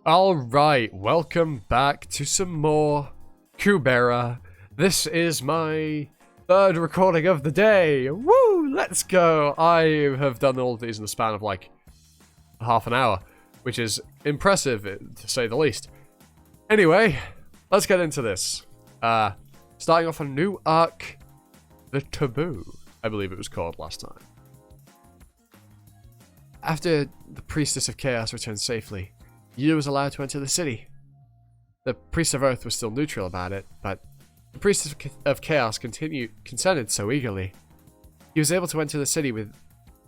Alright, welcome back to some more Kubera. This is my third recording of the day. Woo! Let's go! I have done all of these in the span of like half an hour, which is impressive to say the least. Anyway, let's get into this. Starting off a new arc, the Taboo, I believe it was called last time. After the Priestess of Chaos returned safely, Yu was allowed to enter the city. The Priest of Earth was still neutral about it, but the Priest of Chaos consented so eagerly. He was able to enter the city with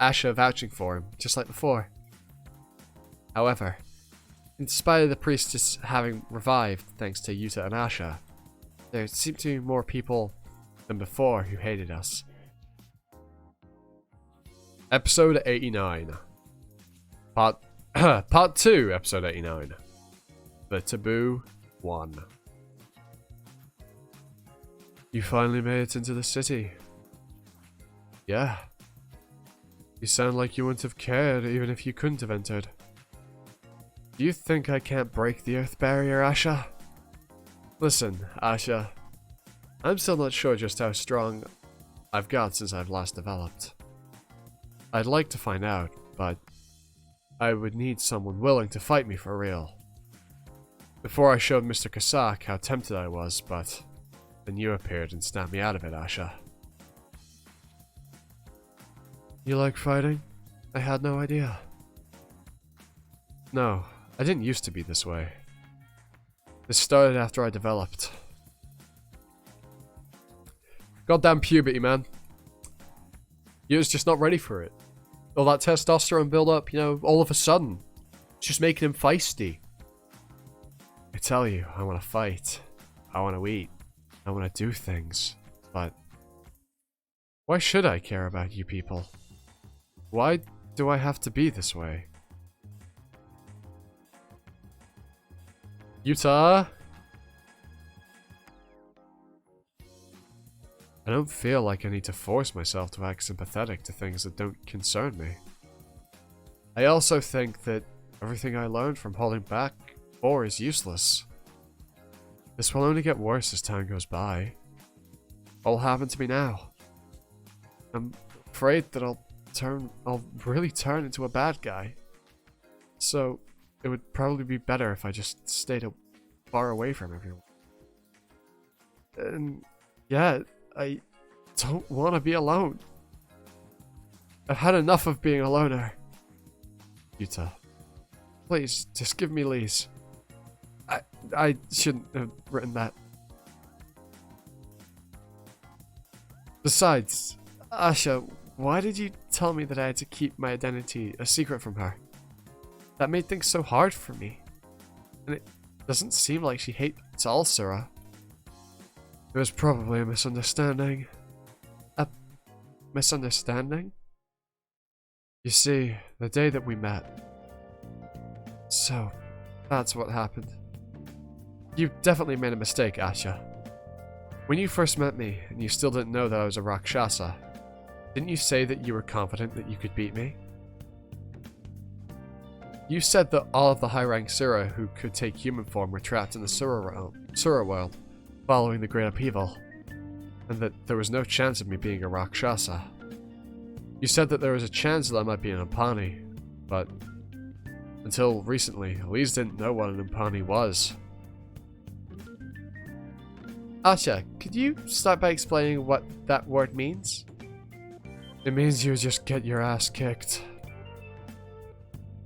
Asha vouching for him, just like before. However, in spite of the Priestess having revived thanks to Yuta and Asha, there seemed to be more people than before who hated us. Episode 89. Part 2, episode 89. The Taboo 1. You finally made it into the city. Yeah. You sound like you wouldn't have cared even if you couldn't have entered. Do you think I can't break the earth barrier, Asha? Listen, Asha. I'm still not sure just how strong I've got since I've last developed. I'd like to find out, but I would need someone willing to fight me for real. Before I showed Mr. Kasak how tempted I was, but then you appeared and snapped me out of it, Asha. You like fighting? I had no idea. No, I didn't used to be this way. This started after I developed. Goddamn puberty, man. You was just not ready for it. All that testosterone build-up, you know, all of a sudden. It's just making him feisty. I tell you, I want to fight. I want to eat. I want to do things. But why should I care about you people? Why do I have to be this way? Yuta? I don't feel like I need to force myself to act sympathetic to things that don't concern me. I also think that everything I learned from holding back before is useless. This will only get worse as time goes by. What will happen to me now? I'm afraid that I'll really turn into a bad guy. So, it would probably be better if I just stayed far away from everyone. And, yeah, I don't want to be alone. I've had enough of being a loner. Yuta, please, just give me Lee's. I shouldn't have written that. Besides, Asha, why did you tell me that I had to keep my identity a secret from her? That made things so hard for me. And it doesn't seem like she hates all Sura. It was probably a misunderstanding. A misunderstanding? You see, the day that we met. So, that's what happened. You definitely made a mistake, Asha. When you first met me, and you still didn't know that I was a Rakshasa, didn't you say that you were confident that you could beat me? You said that all of the high-rank Sura who could take human form were trapped in the Sura world, following the Great Upheaval, and that there was no chance of me being a Rakshasa. You said that there was a chance that I might be an Impani, but until recently, Elise didn't know what an Impani was. Asha, could you start by explaining what that word means? It means you just get your ass kicked.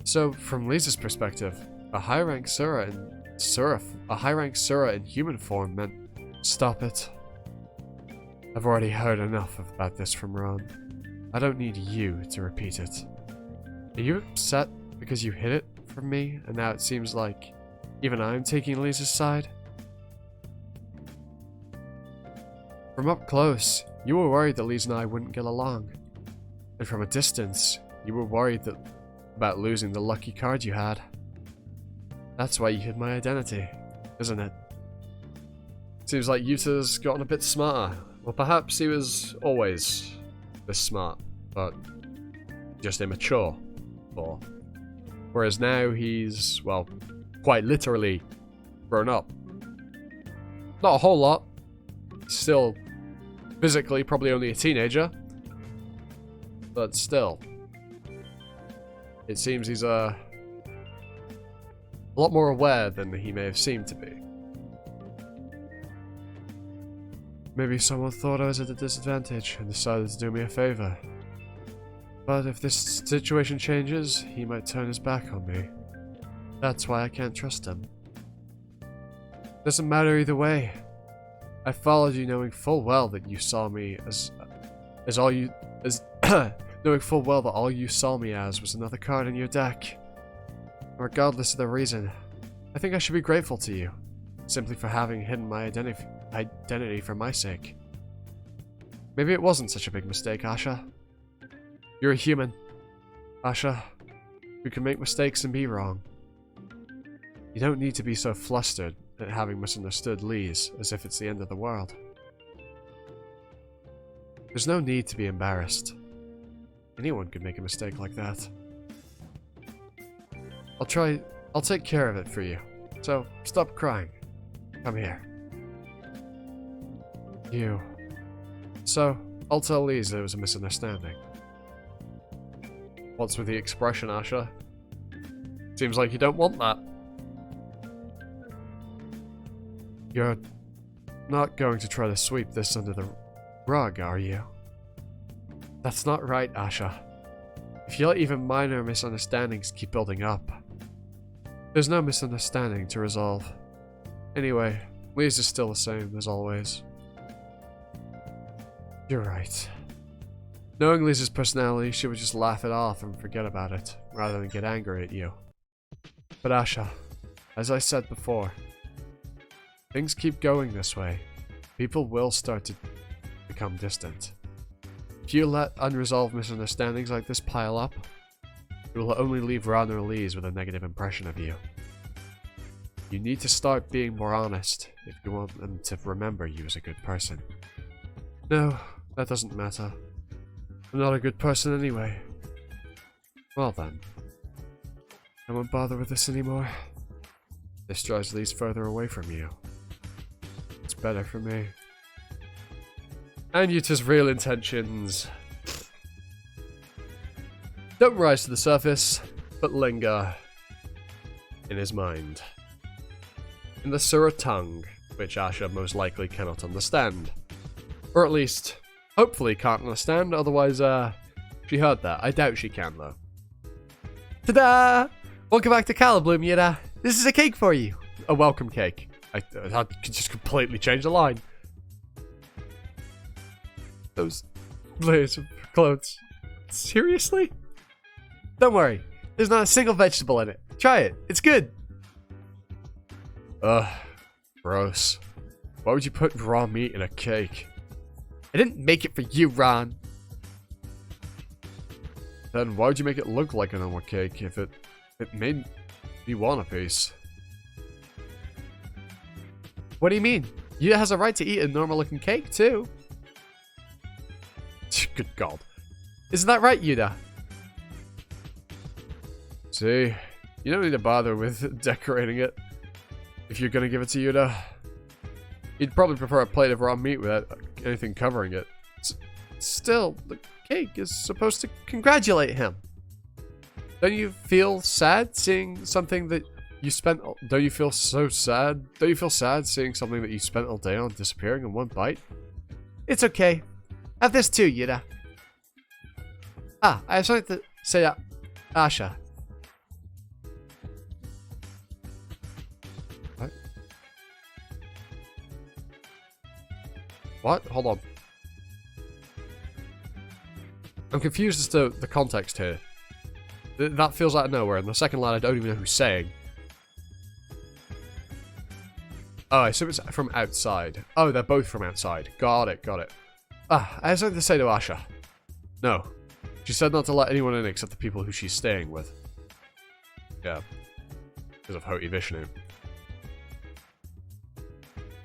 So, from Lisa's perspective, a high-rank Sura in human form meant stop it. I've already heard enough about this from Ron. I don't need you to repeat it. Are you upset because you hid it from me and now it seems like even I'm taking Lisa's side? From up close, you were worried that Lisa and I wouldn't get along. And from a distance, you were worried about losing the lucky card you had. That's why you hid my identity, isn't it? Seems like Yuta's gotten a bit smarter. Well, perhaps he was always this smart, but just immature. Whereas now he's, well, quite literally grown up. Not a whole lot. Still, physically, probably only a teenager. But still. It seems he's a lot more aware than he may have seemed to be. Maybe someone thought I was at a disadvantage and decided to do me a favor. But if this situation changes, he might turn his back on me. That's why I can't trust him. Doesn't matter either way. I followed you knowing full well that you saw me knowing full well that all you saw me as was another card in your deck. Regardless of the reason, I think I should be grateful to you, simply for having hidden my identity for my sake. Maybe it wasn't such a big mistake, Asha. You're a human, Asha, who can make mistakes and be wrong. You don't need to be so flustered at having misunderstood Lise as if it's the end of the world. There's no need to be embarrassed. Anyone could make a mistake like that. I'll take care of it for you. So, stop crying. Come here. You. So, I'll tell Lise there was a misunderstanding. What's with the expression, Asha? Seems like you don't want that. You're not going to try to sweep this under the rug, are you? That's not right, Asha. If you let even minor misunderstandings keep building up, there's no misunderstanding to resolve. Anyway, Lise is still the same as always. You're right. Knowing Lisa's personality, she would just laugh it off and forget about it, rather than get angry at you. But Asha, as I said before, things keep going this way. People will start to become distant. If you let unresolved misunderstandings like this pile up, it will only leave Ron or Lise with a negative impression of you. You need to start being more honest if you want them to remember you as a good person. No, that doesn't matter. I'm not a good person anyway. Well then. I won't bother with this anymore. This drives Lise further away from you. It's better for me. And Yuta's real intentions don't rise to the surface, but linger in his mind. In the Sura tongue, which Asha most likely cannot understand. Or at least, hopefully can't understand, otherwise, she heard that. I doubt she can, though. Ta-da! Welcome back to Calibloom, Yuta. This is a cake for you. A welcome cake. I could just completely change the line. Those layers of clothes. Seriously? Don't worry. There's not a single vegetable in it. Try it. It's good. Ugh. Gross. Why would you put raw meat in a cake? I didn't make it for you, Ron. Then why would you make it look like a normal cake if it made me want a piece? What do you mean? Yuta has a right to eat a normal looking cake too. Good God. Isn't that right, Yuta? See, you don't need to bother with decorating it. If you're gonna give it to Yuta, he'd probably prefer a plate of raw meat without anything covering it. Still, the cake is supposed to congratulate him. Don't you feel sad seeing something that you spent... Don't you feel so sad? Don't you feel sad seeing something that you spent all day on disappearing in one bite? It's okay. Have this too, Yuta. Ah, I have something to say to Asha. What? What? Hold on. I'm confused as to the context here. That feels out of nowhere, and the second line I don't even know who's saying. Oh, I assume it's from outside. Oh, they're both from outside. Got it, got it. Ah, I have something to say to Asha. No. She said not to let anyone in except the people who she's staying with. Yeah. Because of Hoti Vishnu.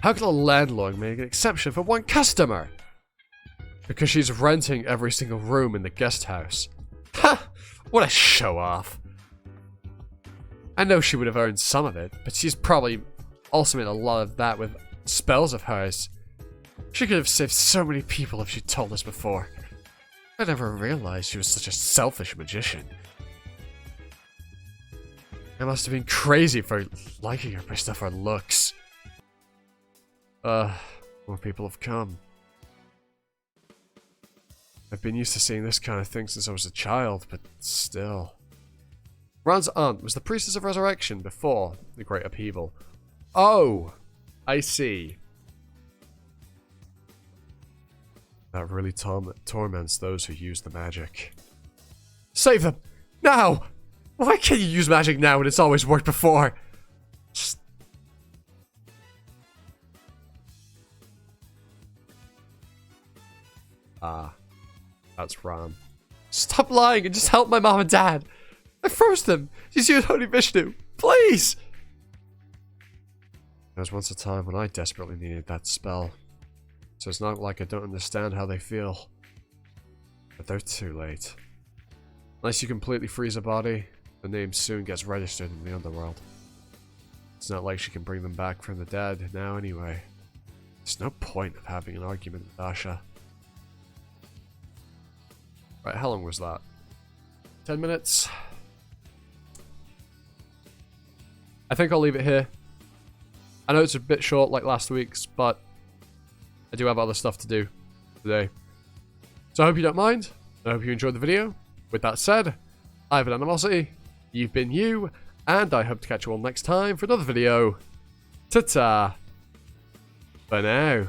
How can a landlord make an exception for one customer? Because she's renting every single room in the guest house. Ha! What a show-off. I know she would have earned some of it, but she's probably also made a lot of that with spells of hers. She could have saved so many people if she'd told us before. I never realized she was such a selfish magician. I must have been crazy for liking her based off her looks. More people have come. I've been used to seeing this kind of thing since I was a child, but still. Ron's aunt was the priestess of resurrection before the Great Upheaval. Oh! I see. That really torments those who use the magic. Save them! Now! Why can't you use magic now when it's always worked before? Just... Ah. That's Ron. Stop lying and just help my mom and dad! I froze them! Just use Holy Vishnu! Please! There was once a time when I desperately needed that spell. So it's not like I don't understand how they feel. But they're too late. Unless you completely freeze a body, the name soon gets registered in the underworld. It's not like she can bring them back from the dead now anyway. There's no point of having an argument with Asha. Right, how long was that? 10 minutes? I think I'll leave it here. I know it's a bit short like last week's, but I do have other stuff to do today. So I hope you don't mind. I hope you enjoyed the video. With that said, I've been Animosity, you've been you, and I hope to catch you all next time for another video. Ta-ta! For now.